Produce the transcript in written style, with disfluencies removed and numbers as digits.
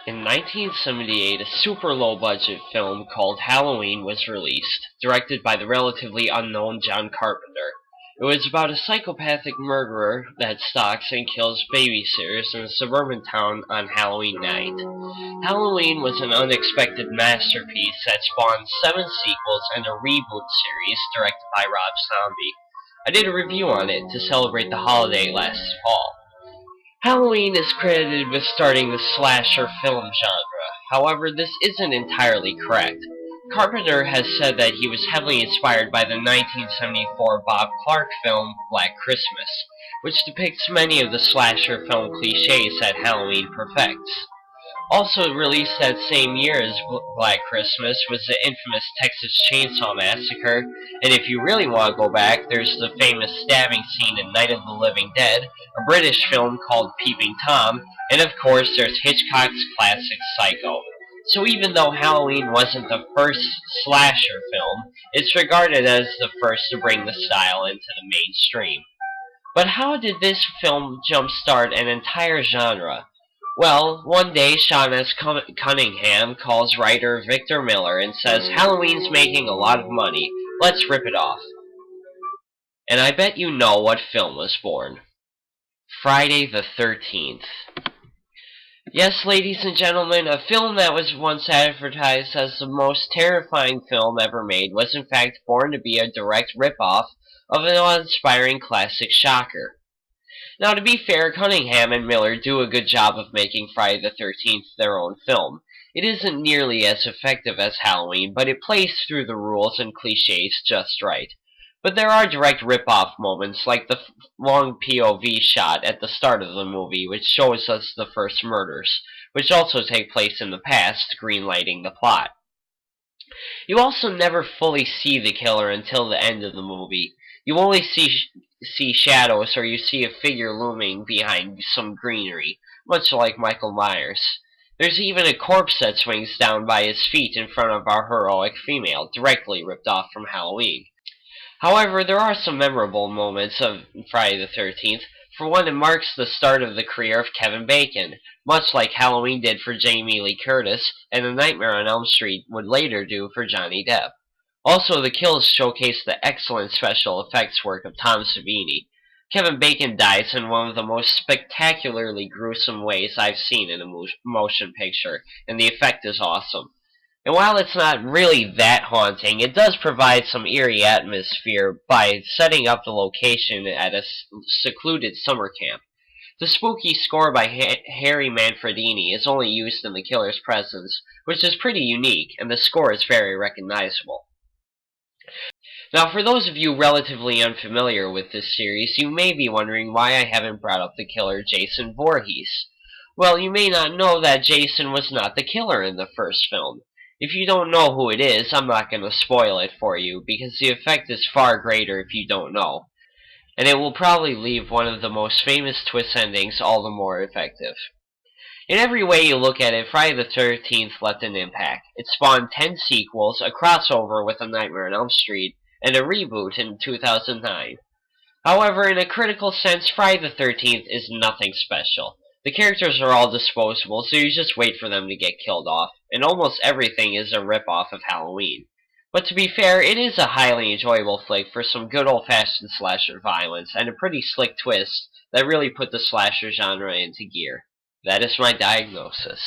In 1978, a super low-budget film called Halloween was released, directed by the relatively unknown John Carpenter. It was about a psychopathic murderer that stalks and kills babysitters in a suburban town on Halloween night. Halloween was an unexpected masterpiece that spawned 7 sequels and a reboot series directed by Rob Zombie. I did a review on it to celebrate the holiday last fall. Halloween is credited with starting the slasher film genre. However, this isn't entirely correct. Carpenter has said that he was heavily inspired by the 1974 Bob Clark film Black Christmas, which depicts many of the slasher film cliches that Halloween perfects. Also released that same year as Black Christmas was the infamous Texas Chainsaw Massacre, and if you really want to go back, there's the famous stabbing scene in Night of the Living Dead, a British film called Peeping Tom, and of course there's Hitchcock's classic Psycho. So even though Halloween wasn't the first slasher film, it's regarded as the first to bring the style into the mainstream. But how did this film jumpstart an entire genre? Well, one day Sean S. Cunningham calls writer Victor Miller and says, "Halloween's making a lot of money. Let's rip it off." And I bet you know what film was born. Friday the 13th. Yes, ladies and gentlemen, a film that was once advertised as the most terrifying film ever made was in fact born to be a direct rip-off of an awe-inspiring classic shocker. Now, to be fair, Cunningham and Miller do a good job of making Friday the 13th their own film. It isn't nearly as effective as Halloween, but it plays through the rules and cliches just right. But there are direct rip-off moments, like the long POV shot at the start of the movie, which shows us the first murders, which also take place in the past, greenlighting the plot. You also never fully see the killer until the end of the movie. You only see shadows, or you see a figure looming behind some greenery, much like Michael Myers. There's even a corpse that swings down by his feet in front of our heroic female, directly ripped off from Halloween. However, there are some memorable moments of Friday the 13th. For one, it marks the start of the career of Kevin Bacon, much like Halloween did for Jamie Lee Curtis, and A Nightmare on Elm Street would later do for Johnny Depp. Also, the kills showcase the excellent special effects work of Tom Savini. Kevin Bacon dies in one of the most spectacularly gruesome ways I've seen in a motion picture, and the effect is awesome. And while it's not really that haunting, it does provide some eerie atmosphere by setting up the location at a secluded summer camp. The spooky score by Harry Manfredini is only used in the killer's presence, which is pretty unique, and the score is very recognizable. Now, for those of you relatively unfamiliar with this series, you may be wondering why I haven't brought up the killer Jason Voorhees. Well, you may not know that Jason was not the killer in the first film. If you don't know who it is, I'm not going to spoil it for you, because the effect is far greater if you don't know. And it will probably leave one of the most famous twist endings all the more effective. In every way you look at it, Friday the 13th left an impact. It spawned 10 sequels, a crossover with A Nightmare on Elm Street, and a reboot in 2009. However, in a critical sense, Friday the 13th is nothing special. The characters are all disposable, so you just wait for them to get killed off, and almost everything is a rip-off of Halloween. But to be fair, it is a highly enjoyable flick for some good old-fashioned slasher violence, and a pretty slick twist that really put the slasher genre into gear. That is my diagnosis.